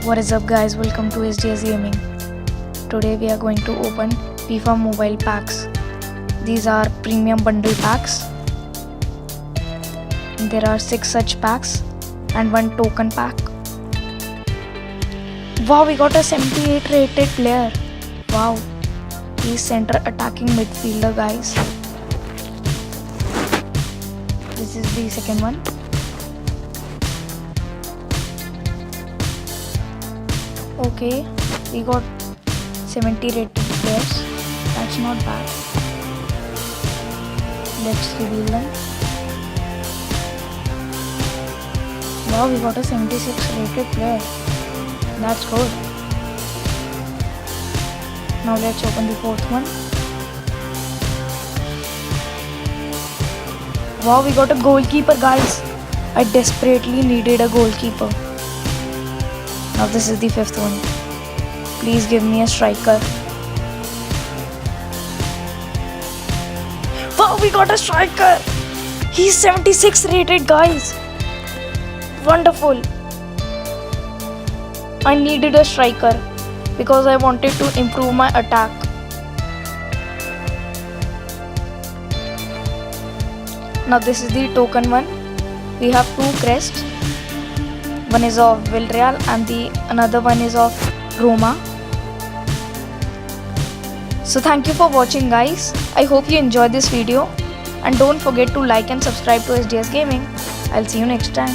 What is up guys, welcome to SDS Gaming. Today we are going to open FIFA mobile packs. These are premium bundle packs. There are 6 such packs and 1 token pack. Wow, we got a 78 rated player. Wow, he's center attacking midfielder guys. This is the second one. Okay, we got 70 rated players. That's not bad. Let's reveal them. Wow, we got a 76 rated player. That's good. Now let's open the fourth one. Wow, we got a goalkeeper guys. I desperately needed a goalkeeper. Now this is the fifth one. Please give me a striker. Wow, we got a striker. He's 76 rated guys. Wonderful. I needed a striker because I wanted to improve my attack. Now this is the token one. We have 2 crests. One is of Villarreal and the another one is of Roma. So thank you for watching guys. I hope you enjoyed this video and don't forget to like and subscribe to SDS Gaming. I'll see you next time.